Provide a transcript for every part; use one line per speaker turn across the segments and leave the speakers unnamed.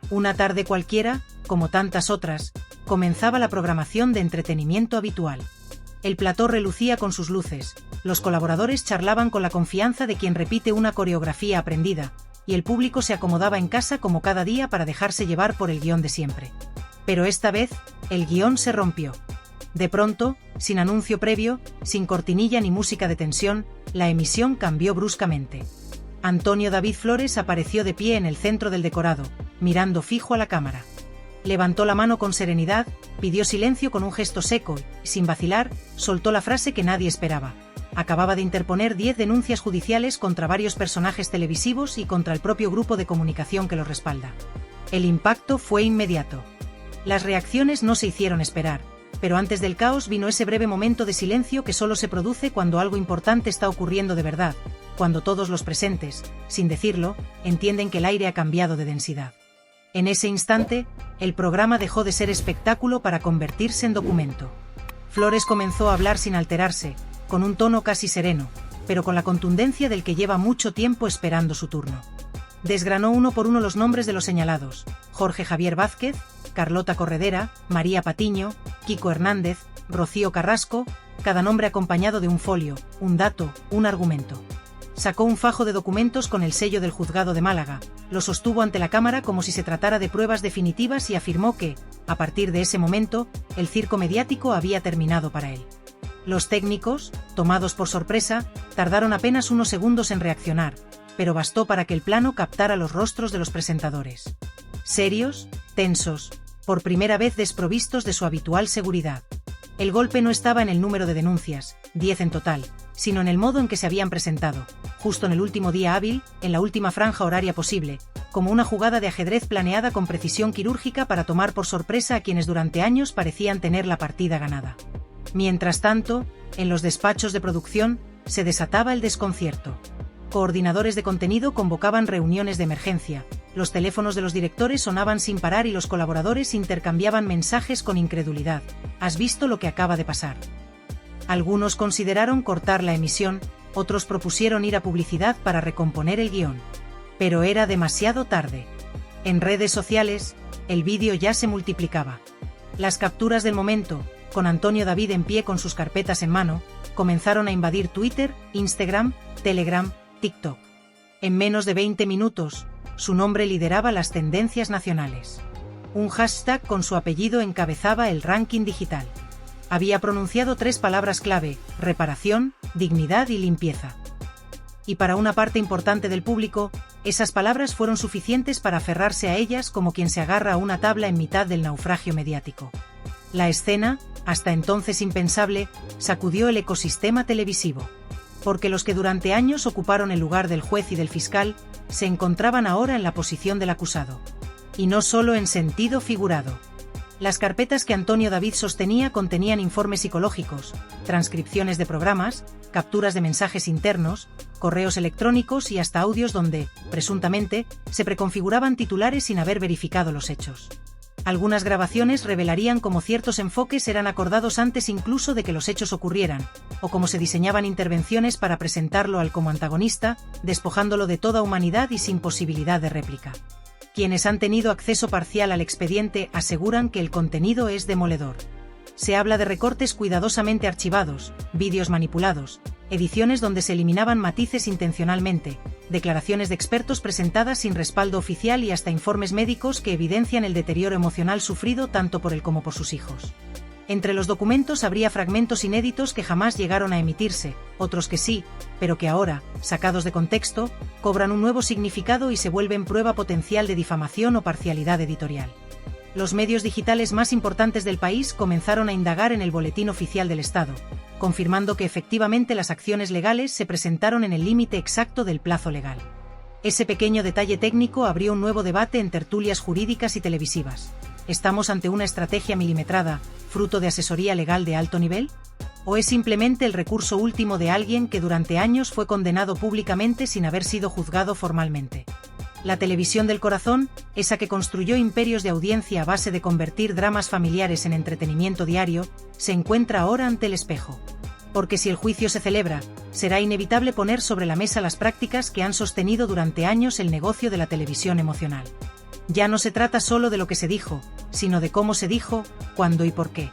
Una tarde cualquiera, como tantas otras, comenzaba la programación de entretenimiento habitual. El plató relucía con sus luces, los colaboradores charlaban con la confianza de quien repite una coreografía aprendida, y el público se acomodaba en casa como cada día para dejarse llevar por el guión de siempre. Pero esta vez, el guión se rompió. De pronto, sin anuncio previo, sin cortinilla ni música de tensión, la emisión cambió bruscamente. Antonio David Flores apareció de pie en el centro del decorado, mirando fijo a la cámara. Levantó la mano con serenidad, pidió silencio con un gesto seco y, sin vacilar, soltó la frase que nadie esperaba. Acababa de interponer 10 denuncias judiciales contra varios personajes televisivos y contra el propio grupo de comunicación que los respalda. El impacto fue inmediato. Las reacciones no se hicieron esperar, pero antes del caos vino ese breve momento de silencio que solo se produce cuando algo importante está ocurriendo de verdad, cuando todos los presentes, sin decirlo, entienden que el aire ha cambiado de densidad. En ese instante, el programa dejó de ser espectáculo para convertirse en documento. Flores comenzó a hablar sin alterarse, con un tono casi sereno, pero con la contundencia del que lleva mucho tiempo esperando su turno. Desgranó uno por uno los nombres de los señalados: Jorge Javier Vázquez, Carlota Corredera, María Patiño, Kiko Hernández, Rocío Carrasco, cada nombre acompañado de un folio, un dato, un argumento. Sacó un fajo de documentos con el sello del juzgado de Málaga, lo sostuvo ante la cámara como si se tratara de pruebas definitivas y afirmó que, a partir de ese momento, el circo mediático había terminado para él. Los técnicos, tomados por sorpresa, tardaron apenas unos segundos en reaccionar, pero bastó para que el plano captara los rostros de los presentadores. Serios, tensos, por primera vez desprovistos de su habitual seguridad. El golpe no estaba en el número de denuncias, 10 en total, sino en el modo en que se habían presentado, justo en el último día hábil, en la última franja horaria posible, como una jugada de ajedrez planeada con precisión quirúrgica para tomar por sorpresa a quienes durante años parecían tener la partida ganada. Mientras tanto, en los despachos de producción, se desataba el desconcierto. Coordinadores de contenido convocaban reuniones de emergencia, los teléfonos de los directores sonaban sin parar y los colaboradores intercambiaban mensajes con incredulidad: ¿has visto lo que acaba de pasar? Algunos consideraron cortar la emisión, otros propusieron ir a publicidad para recomponer el guión. Pero era demasiado tarde. En redes sociales, el vídeo ya se multiplicaba. Las capturas del momento, con Antonio David en pie con sus carpetas en mano, comenzaron a invadir Twitter, Instagram, Telegram, TikTok. En menos de 20 minutos, su nombre lideraba las tendencias nacionales. Un hashtag con su apellido encabezaba el ranking digital. Había pronunciado 3 palabras clave: reparación, dignidad y limpieza. Y para una parte importante del público, esas palabras fueron suficientes para aferrarse a ellas como quien se agarra a una tabla en mitad del naufragio mediático. La escena, hasta entonces impensable, sacudió el ecosistema televisivo. Porque los que durante años ocuparon el lugar del juez y del fiscal, se encontraban ahora en la posición del acusado. Y no solo en sentido figurado. Las carpetas que Antonio David sostenía contenían informes psicológicos, transcripciones de programas, capturas de mensajes internos, correos electrónicos y hasta audios donde, presuntamente, se preconfiguraban titulares sin haber verificado los hechos. Algunas grabaciones revelarían cómo ciertos enfoques eran acordados antes incluso de que los hechos ocurrieran, o cómo se diseñaban intervenciones para presentarlo al como antagonista, despojándolo de toda humanidad y sin posibilidad de réplica. Quienes han tenido acceso parcial al expediente aseguran que el contenido es demoledor. Se habla de recortes cuidadosamente archivados, vídeos manipulados, ediciones donde se eliminaban matices intencionalmente, declaraciones de expertos presentadas sin respaldo oficial y hasta informes médicos que evidencian el deterioro emocional sufrido tanto por él como por sus hijos. Entre los documentos habría fragmentos inéditos que jamás llegaron a emitirse, otros que sí, pero que ahora, sacados de contexto, cobran un nuevo significado y se vuelven prueba potencial de difamación o parcialidad editorial. Los medios digitales más importantes del país comenzaron a indagar en el Boletín Oficial del Estado, confirmando que efectivamente las acciones legales se presentaron en el límite exacto del plazo legal. Ese pequeño detalle técnico abrió un nuevo debate en tertulias jurídicas y televisivas. ¿Estamos ante una estrategia milimetrada, fruto de asesoría legal de alto nivel? ¿O es simplemente el recurso último de alguien que durante años fue condenado públicamente sin haber sido juzgado formalmente? La televisión del corazón, esa que construyó imperios de audiencia a base de convertir dramas familiares en entretenimiento diario, se encuentra ahora ante el espejo. Porque si el juicio se celebra, será inevitable poner sobre la mesa las prácticas que han sostenido durante años el negocio de la televisión emocional. Ya no se trata solo de lo que se dijo, sino de cómo se dijo, cuándo y por qué.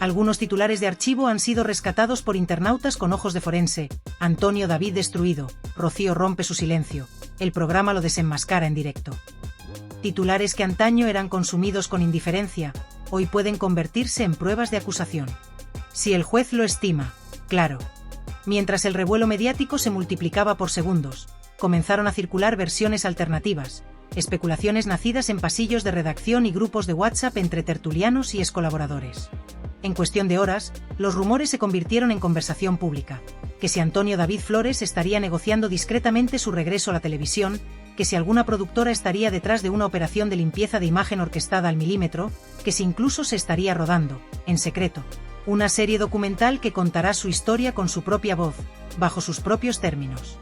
Algunos titulares de archivo han sido rescatados por internautas con ojos de forense. Antonio David destruido, Rocío rompe su silencio, el programa lo desenmascara en directo. Titulares que antaño eran consumidos con indiferencia, hoy pueden convertirse en pruebas de acusación. Si el juez lo estima, claro. Mientras el revuelo mediático se multiplicaba por segundos, comenzaron a circular versiones alternativas, especulaciones nacidas en pasillos de redacción y grupos de WhatsApp entre tertulianos y excolaboradores. En cuestión de horas, los rumores se convirtieron en conversación pública, que si Antonio David Flores estaría negociando discretamente su regreso a la televisión, que si alguna productora estaría detrás de una operación de limpieza de imagen orquestada al milímetro, que si incluso se estaría rodando, en secreto, una serie documental que contará su historia con su propia voz, bajo sus propios términos.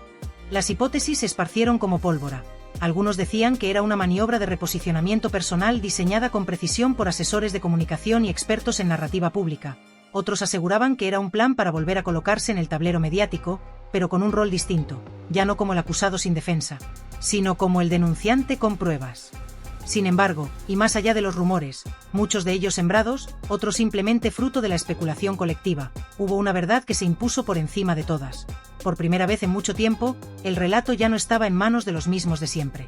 Las hipótesis se esparcieron como pólvora. Algunos decían que era una maniobra de reposicionamiento personal diseñada con precisión por asesores de comunicación y expertos en narrativa pública. Otros aseguraban que era un plan para volver a colocarse en el tablero mediático, pero con un rol distinto, ya no como el acusado sin defensa, sino como el denunciante con pruebas. Sin embargo, y más allá de los rumores, muchos de ellos sembrados, otros simplemente fruto de la especulación colectiva, hubo una verdad que se impuso por encima de todas. Por primera vez en mucho tiempo, el relato ya no estaba en manos de los mismos de siempre.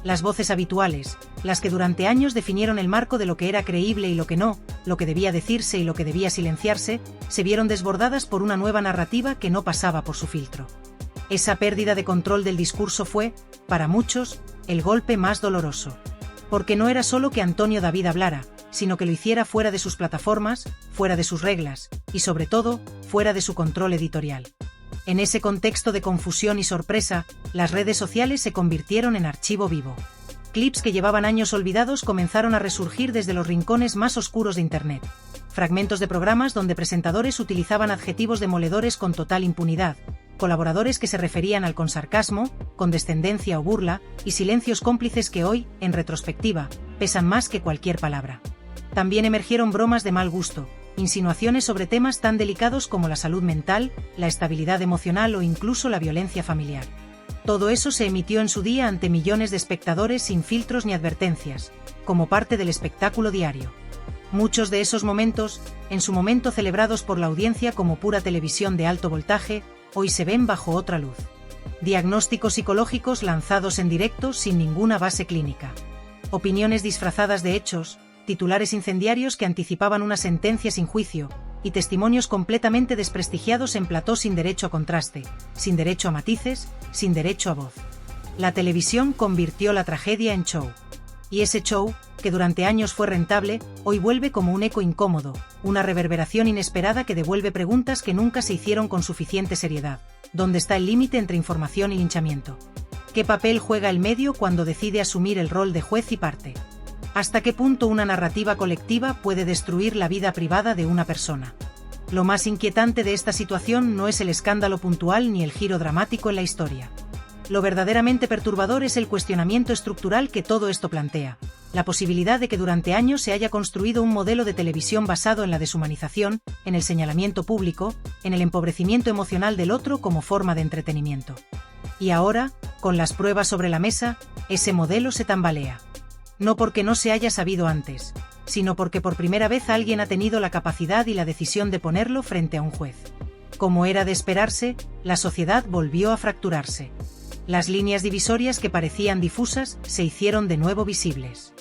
Las voces habituales, las que durante años definieron el marco de lo que era creíble y lo que no, lo que debía decirse y lo que debía silenciarse, se vieron desbordadas por una nueva narrativa que no pasaba por su filtro. Esa pérdida de control del discurso fue, para muchos, el golpe más doloroso. Porque no era solo que Antonio David hablara, sino que lo hiciera fuera de sus plataformas, fuera de sus reglas, y sobre todo, fuera de su control editorial. En ese contexto de confusión y sorpresa, las redes sociales se convirtieron en archivo vivo. Clips que llevaban años olvidados comenzaron a resurgir desde los rincones más oscuros de Internet. Fragmentos de programas donde presentadores utilizaban adjetivos demoledores con total impunidad, colaboradores que se referían con sarcasmo, condescendencia o burla, y silencios cómplices que hoy, en retrospectiva, pesan más que cualquier palabra. También emergieron bromas de mal gusto, insinuaciones sobre temas tan delicados como la salud mental, la estabilidad emocional o incluso la violencia familiar. Todo eso se emitió en su día ante millones de espectadores sin filtros ni advertencias, como parte del espectáculo diario. Muchos de esos momentos, en su momento celebrados por la audiencia como pura televisión de alto voltaje, hoy se ven bajo otra luz. Diagnósticos psicológicos lanzados en directo sin ninguna base clínica. Opiniones disfrazadas de hechos, titulares incendiarios que anticipaban una sentencia sin juicio, y testimonios completamente desprestigiados en plató sin derecho a contraste, sin derecho a matices, sin derecho a voz. La televisión convirtió la tragedia en show. Y ese show, que durante años fue rentable, hoy vuelve como un eco incómodo, una reverberación inesperada que devuelve preguntas que nunca se hicieron con suficiente seriedad. ¿Dónde está el límite entre información y linchamiento? ¿Qué papel juega el medio cuando decide asumir el rol de juez y parte? ¿Hasta qué punto una narrativa colectiva puede destruir la vida privada de una persona? Lo más inquietante de esta situación no es el escándalo puntual ni el giro dramático en la historia. Lo verdaderamente perturbador es el cuestionamiento estructural que todo esto plantea, la posibilidad de que durante años se haya construido un modelo de televisión basado en la deshumanización, en el señalamiento público, en el empobrecimiento emocional del otro como forma de entretenimiento. Y ahora, con las pruebas sobre la mesa, ese modelo se tambalea. No porque no se haya sabido antes, sino porque por primera vez alguien ha tenido la capacidad y la decisión de ponerlo frente a un juez. Como era de esperarse, la sociedad volvió a fracturarse. Las líneas divisorias que parecían difusas se hicieron de nuevo visibles.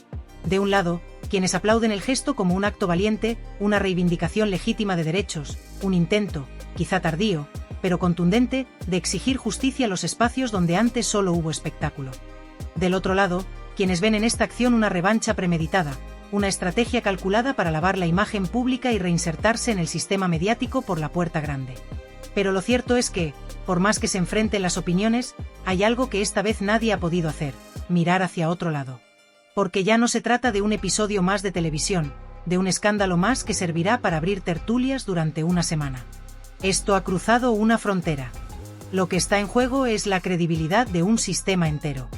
De un lado, quienes aplauden el gesto como un acto valiente, una reivindicación legítima de derechos, un intento, quizá tardío, pero contundente, de exigir justicia a los espacios donde antes solo hubo espectáculo. Del otro lado, quienes ven en esta acción una revancha premeditada, una estrategia calculada para lavar la imagen pública y reinsertarse en el sistema mediático por la puerta grande. Pero lo cierto es que, por más que se enfrenten las opiniones, hay algo que esta vez nadie ha podido hacer: mirar hacia otro lado. Porque ya no se trata de un episodio más de televisión, de un escándalo más que servirá para abrir tertulias durante una semana. Esto ha cruzado una frontera. Lo que está en juego es la credibilidad de un sistema entero.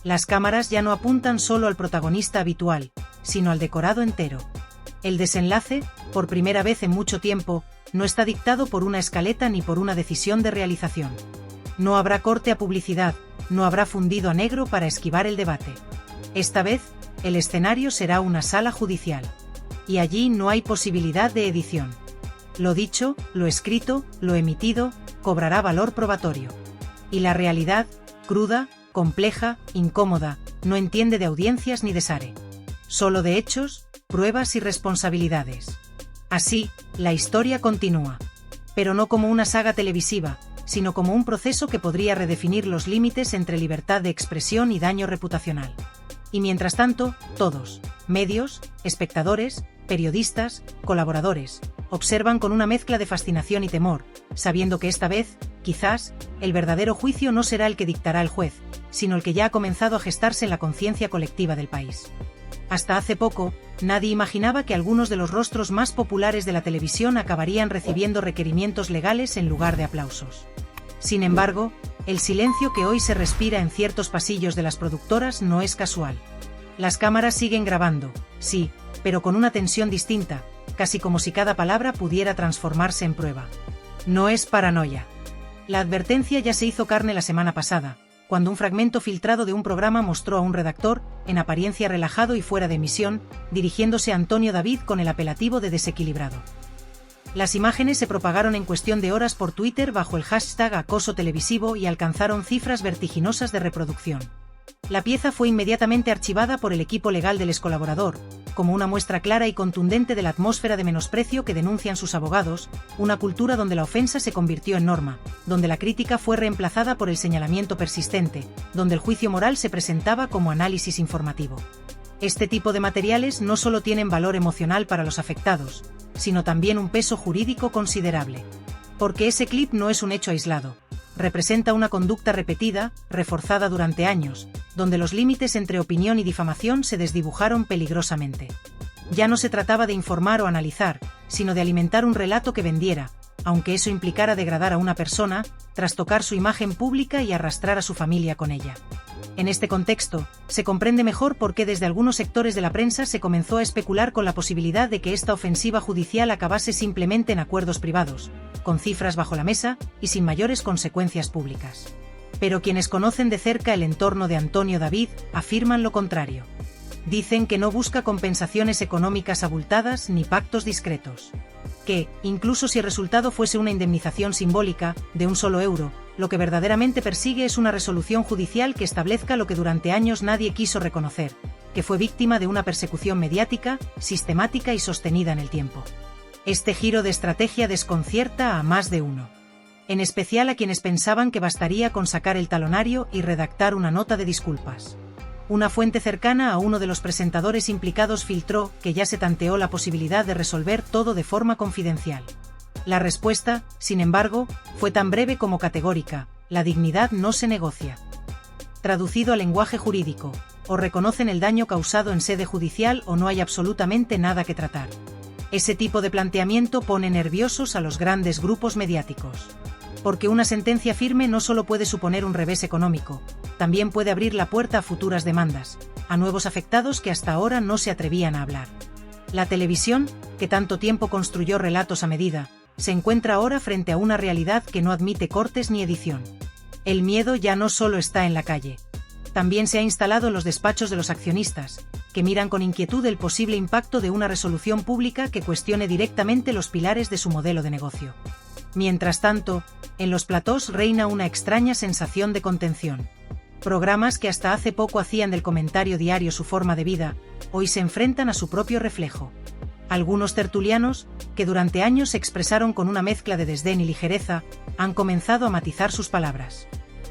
Las cámaras ya no apuntan solo al protagonista habitual, sino al decorado entero. El desenlace, por primera vez en mucho tiempo, no está dictado por una escaleta ni por una decisión de realización. No habrá corte a publicidad, no habrá fundido a negro para esquivar el debate. Esta vez, el escenario será una sala judicial. Y allí no hay posibilidad de edición. Lo dicho, lo escrito, lo emitido, cobrará valor probatorio. Y la realidad, cruda, compleja, incómoda, no entiende de audiencias ni de SARE. Solo de hechos, pruebas y responsabilidades. Así, la historia continúa. Pero no como una saga televisiva, sino como un proceso que podría redefinir los límites entre libertad de expresión y daño reputacional. Y mientras tanto, todos, medios, espectadores, periodistas, colaboradores, observan con una mezcla de fascinación y temor, sabiendo que esta vez, quizás, el verdadero juicio no será el que dictará el juez, sino el que ya ha comenzado a gestarse en la conciencia colectiva del país. Hasta hace poco, nadie imaginaba que algunos de los rostros más populares de la televisión acabarían recibiendo requerimientos legales en lugar de aplausos. Sin embargo, el silencio que hoy se respira en ciertos pasillos de las productoras no es casual. Las cámaras siguen grabando, sí, pero con una tensión distinta, casi como si cada palabra pudiera transformarse en prueba. No es paranoia. La advertencia ya se hizo carne la semana pasada, cuando un fragmento filtrado de un programa mostró a un redactor, en apariencia relajado y fuera de emisión, dirigiéndose a Antonio David con el apelativo de desequilibrado. Las imágenes se propagaron en cuestión de horas por Twitter bajo el hashtag acoso televisivo y alcanzaron cifras vertiginosas de reproducción. La pieza fue inmediatamente archivada por el equipo legal del excolaborador, como una muestra clara y contundente de la atmósfera de menosprecio que denuncian sus abogados, una cultura donde la ofensa se convirtió en norma, donde la crítica fue reemplazada por el señalamiento persistente, donde el juicio moral se presentaba como análisis informativo. Este tipo de materiales no solo tienen valor emocional para los afectados, sino también un peso jurídico considerable. Porque ese clip no es un hecho aislado. Representa una conducta repetida, reforzada durante años, donde los límites entre opinión y difamación se desdibujaron peligrosamente. Ya no se trataba de informar o analizar, sino de alimentar un relato que vendiera, aunque eso implicara degradar a una persona, trastocar su imagen pública y arrastrar a su familia con ella. En este contexto, se comprende mejor por qué desde algunos sectores de la prensa se comenzó a especular con la posibilidad de que esta ofensiva judicial acabase simplemente en acuerdos privados, con cifras bajo la mesa y sin mayores consecuencias públicas. Pero quienes conocen de cerca el entorno de Antonio David afirman lo contrario. Dicen que no busca compensaciones económicas abultadas ni pactos discretos. Que, incluso si el resultado fuese una indemnización simbólica, de €1, lo que verdaderamente persigue es una resolución judicial que establezca lo que durante años nadie quiso reconocer, que fue víctima de una persecución mediática, sistemática y sostenida en el tiempo. Este giro de estrategia desconcierta a más de uno. En especial a quienes pensaban que bastaría con sacar el talonario y redactar una nota de disculpas. Una fuente cercana a uno de los presentadores implicados filtró que ya se tanteó la posibilidad de resolver todo de forma confidencial. La respuesta, sin embargo, fue tan breve como categórica: la dignidad no se negocia. Traducido al lenguaje jurídico, o reconocen el daño causado en sede judicial o no hay absolutamente nada que tratar. Ese tipo de planteamiento pone nerviosos a los grandes grupos mediáticos. Porque una sentencia firme no solo puede suponer un revés económico, también puede abrir la puerta a futuras demandas, a nuevos afectados que hasta ahora no se atrevían a hablar. La televisión, que tanto tiempo construyó relatos a medida, se encuentra ahora frente a una realidad que no admite cortes ni edición. El miedo ya no solo está en la calle. También se ha instalado en los despachos de los accionistas, que miran con inquietud el posible impacto de una resolución pública que cuestione directamente los pilares de su modelo de negocio. Mientras tanto, en los platós reina una extraña sensación de contención. Programas que hasta hace poco hacían del comentario diario su forma de vida, hoy se enfrentan a su propio reflejo. Algunos tertulianos, que durante años se expresaron con una mezcla de desdén y ligereza, han comenzado a matizar sus palabras.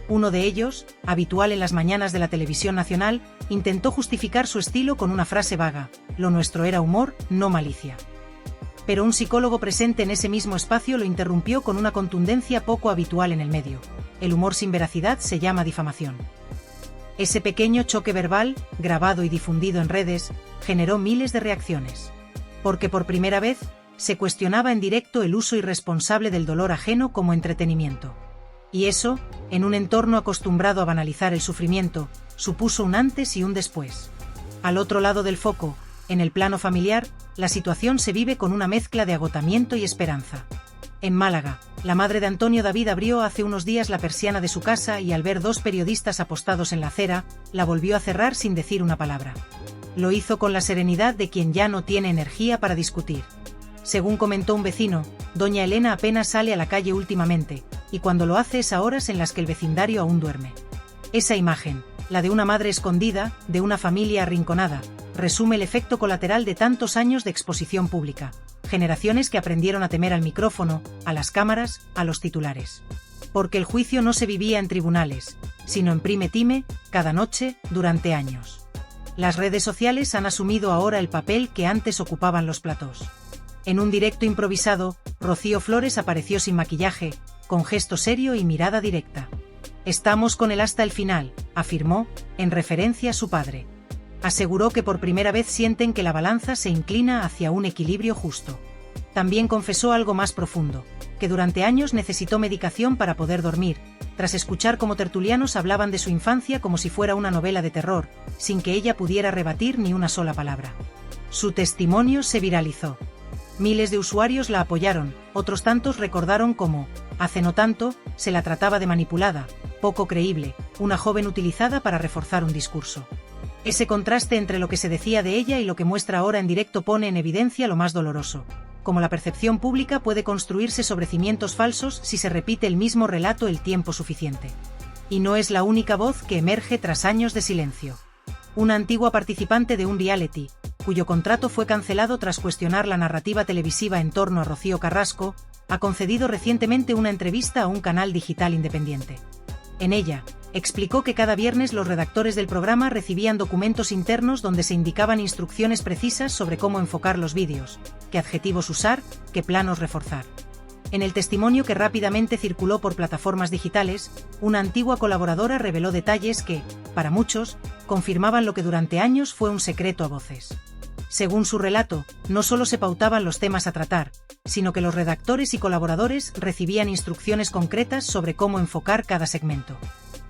Uno de ellos, habitual en las mañanas de la televisión nacional, intentó justificar su estilo con una frase vaga: lo nuestro era humor, no malicia. Pero un psicólogo presente en ese mismo espacio lo interrumpió con una contundencia poco habitual en el medio: el humor sin veracidad se llama difamación. Ese pequeño choque verbal, grabado y difundido en redes, generó miles de reacciones. Porque por primera vez, se cuestionaba en directo el uso irresponsable del dolor ajeno como entretenimiento. Y eso, en un entorno acostumbrado a banalizar el sufrimiento, supuso un antes y un después. Al otro lado del foco, en el plano familiar, la situación se vive con una mezcla de agotamiento y esperanza. En Málaga, la madre de Antonio David abrió hace unos días la persiana de su casa y al ver dos periodistas apostados en la acera, la volvió a cerrar sin decir una palabra. Lo hizo con la serenidad de quien ya no tiene energía para discutir. Según comentó un vecino, doña Elena apenas sale a la calle últimamente, y cuando lo hace es a horas en las que el vecindario aún duerme. Esa imagen, la de una madre escondida, de una familia arrinconada, resume el efecto colateral de tantos años de exposición pública, generaciones que aprendieron a temer al micrófono, a las cámaras, a los titulares. Porque el juicio no se vivía en tribunales, sino en prime time, cada noche, durante años. Las redes sociales han asumido ahora el papel que antes ocupaban los platós. En un directo improvisado, Rocío Flores apareció sin maquillaje, con gesto serio y mirada directa. «Estamos con él hasta el final», afirmó, en referencia a su padre. Aseguró que por primera vez sienten que la balanza se inclina hacia un equilibrio justo. También confesó algo más profundo, que durante años necesitó medicación para poder dormir, tras escuchar cómo tertulianos hablaban de su infancia como si fuera una novela de terror, sin que ella pudiera rebatir ni una sola palabra. Su testimonio se viralizó. Miles de usuarios la apoyaron, otros tantos recordaron cómo, hace no tanto, se la trataba de manipulada, poco creíble, una joven utilizada para reforzar un discurso. Ese contraste entre lo que se decía de ella y lo que muestra ahora en directo pone en evidencia lo más doloroso, como la percepción pública puede construirse sobre cimientos falsos si se repite el mismo relato el tiempo suficiente. Y no es la única voz que emerge tras años de silencio. Una antigua participante de un reality, cuyo contrato fue cancelado tras cuestionar la narrativa televisiva en torno a Rocío Carrasco, ha concedido recientemente una entrevista a un canal digital independiente. En ella, explicó que cada viernes los redactores del programa recibían documentos internos donde se indicaban instrucciones precisas sobre cómo enfocar los vídeos, qué adjetivos usar, qué planos reforzar. En el testimonio que rápidamente circuló por plataformas digitales, una antigua colaboradora reveló detalles que, para muchos, confirmaban lo que durante años fue un secreto a voces. Según su relato, no solo se pautaban los temas a tratar, sino que los redactores y colaboradores recibían instrucciones concretas sobre cómo enfocar cada segmento.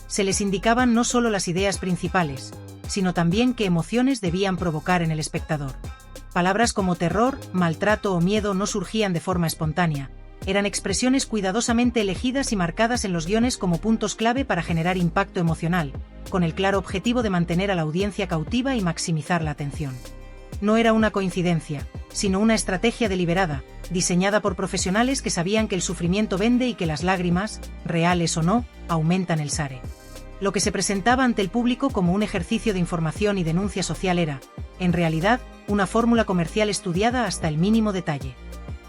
Se les indicaban no solo las ideas principales, sino también qué emociones debían provocar en el espectador. Palabras como terror, maltrato o miedo no surgían de forma espontánea, eran expresiones cuidadosamente elegidas y marcadas en los guiones como puntos clave para generar impacto emocional, con el claro objetivo de mantener a la audiencia cautiva y maximizar la atención. No era una coincidencia, sino una estrategia deliberada, diseñada por profesionales que sabían que el sufrimiento vende y que las lágrimas, reales o no, aumentan el SARE. Lo que se presentaba ante el público como un ejercicio de información y denuncia social era, en realidad, una fórmula comercial estudiada hasta el mínimo detalle.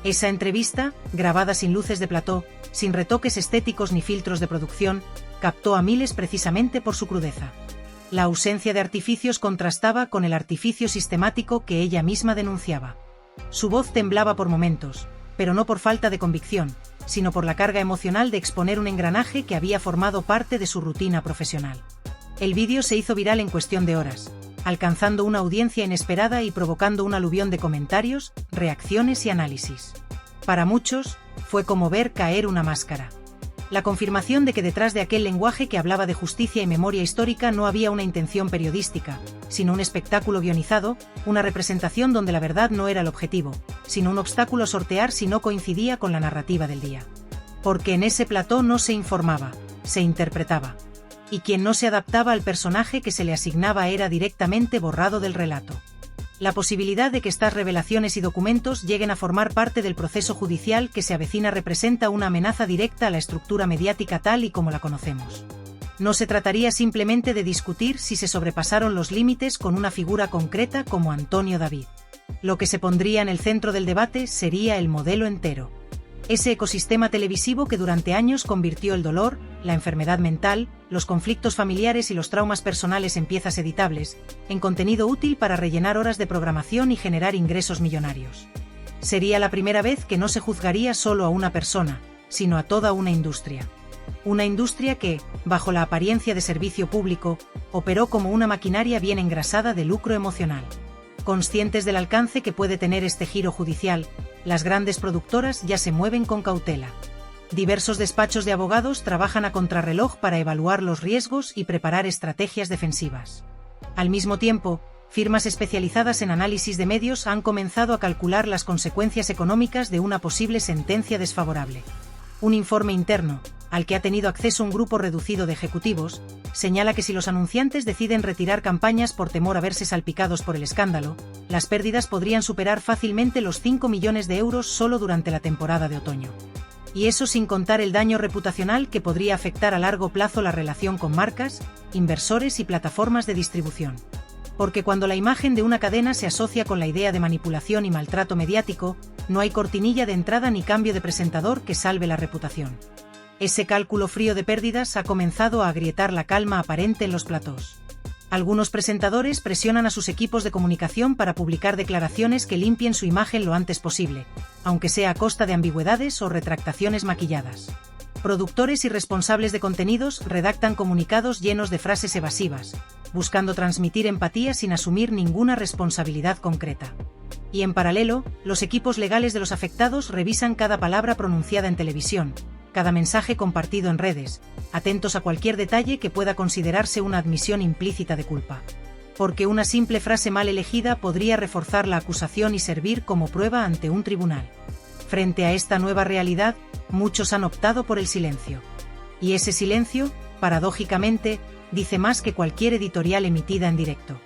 Esa entrevista, grabada sin luces de plató, sin retoques estéticos ni filtros de producción, captó a miles precisamente por su crudeza. La ausencia de artificios contrastaba con el artificio sistemático que ella misma denunciaba. Su voz temblaba por momentos, pero no por falta de convicción, sino por la carga emocional de exponer un engranaje que había formado parte de su rutina profesional. El vídeo se hizo viral en cuestión de horas, alcanzando una audiencia inesperada y provocando un aluvión de comentarios, reacciones y análisis. Para muchos, fue como ver caer una máscara. La confirmación de que detrás de aquel lenguaje que hablaba de justicia y memoria histórica no había una intención periodística, sino un espectáculo guionizado, una representación donde la verdad no era el objetivo, sino un obstáculo a sortear si no coincidía con la narrativa del día. Porque en ese plató no se informaba, se interpretaba. Y quien no se adaptaba al personaje que se le asignaba era directamente borrado del relato. La posibilidad de que estas revelaciones y documentos lleguen a formar parte del proceso judicial que se avecina representa una amenaza directa a la estructura mediática tal y como la conocemos. No se trataría simplemente de discutir si se sobrepasaron los límites con una figura concreta como Antonio David. Lo que se pondría en el centro del debate sería el modelo entero. Ese ecosistema televisivo que durante años convirtió el dolor, la enfermedad mental, los conflictos familiares y los traumas personales en piezas editables, en contenido útil para rellenar horas de programación y generar ingresos millonarios. Sería la primera vez que no se juzgaría solo a una persona, sino a toda una industria. Una industria que, bajo la apariencia de servicio público, operó como una maquinaria bien engrasada de lucro emocional. Conscientes del alcance que puede tener este giro judicial, las grandes productoras ya se mueven con cautela. Diversos despachos de abogados trabajan a contrarreloj para evaluar los riesgos y preparar estrategias defensivas. Al mismo tiempo, firmas especializadas en análisis de medios han comenzado a calcular las consecuencias económicas de una posible sentencia desfavorable. Un informe interno, al que ha tenido acceso un grupo reducido de ejecutivos, señala que si los anunciantes deciden retirar campañas por temor a verse salpicados por el escándalo, las pérdidas podrían superar fácilmente los 5 millones de euros solo durante la temporada de otoño. Y eso sin contar el daño reputacional que podría afectar a largo plazo la relación con marcas, inversores y plataformas de distribución. Porque cuando la imagen de una cadena se asocia con la idea de manipulación y maltrato mediático, no hay cortinilla de entrada ni cambio de presentador que salve la reputación. Ese cálculo frío de pérdidas ha comenzado a agrietar la calma aparente en los platós. Algunos presentadores presionan a sus equipos de comunicación para publicar declaraciones que limpien su imagen lo antes posible, aunque sea a costa de ambigüedades o retractaciones maquilladas. Productores y responsables de contenidos redactan comunicados llenos de frases evasivas, buscando transmitir empatía sin asumir ninguna responsabilidad concreta. Y en paralelo, los equipos legales de los afectados revisan cada palabra pronunciada en televisión, cada mensaje compartido en redes, atentos a cualquier detalle que pueda considerarse una admisión implícita de culpa. Porque una simple frase mal elegida podría reforzar la acusación y servir como prueba ante un tribunal. Frente a esta nueva realidad, muchos han optado por el silencio. Y ese silencio, paradójicamente, dice más que cualquier editorial emitida en directo.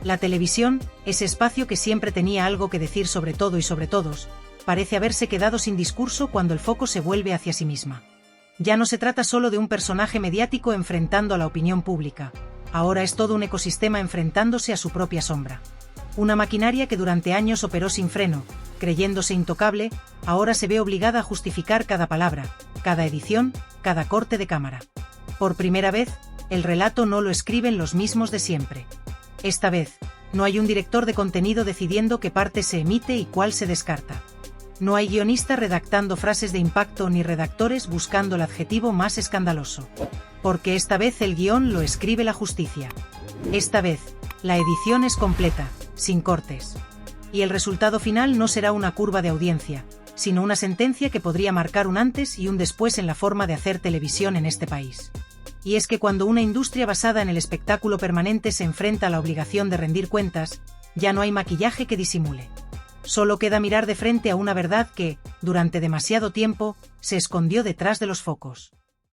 La televisión, ese espacio que siempre tenía algo que decir sobre todo y sobre todos, parece haberse quedado sin discurso cuando el foco se vuelve hacia sí misma. Ya no se trata solo de un personaje mediático enfrentando a la opinión pública, ahora es todo un ecosistema enfrentándose a su propia sombra. Una maquinaria que durante años operó sin freno, creyéndose intocable, ahora se ve obligada a justificar cada palabra, cada edición, cada corte de cámara. Por primera vez, el relato no lo escriben los mismos de siempre. Esta vez, no hay un director de contenido decidiendo qué parte se emite y cuál se descarta. No hay guionista redactando frases de impacto ni redactores buscando el adjetivo más escandaloso. Porque esta vez el guión lo escribe la justicia. Esta vez, la edición es completa, sin cortes. Y el resultado final no será una curva de audiencia, sino una sentencia que podría marcar un antes y un después en la forma de hacer televisión en este país. Y es que cuando una industria basada en el espectáculo permanente se enfrenta a la obligación de rendir cuentas, ya no hay maquillaje que disimule. Solo queda mirar de frente a una verdad que, durante demasiado tiempo, se escondió detrás de los focos.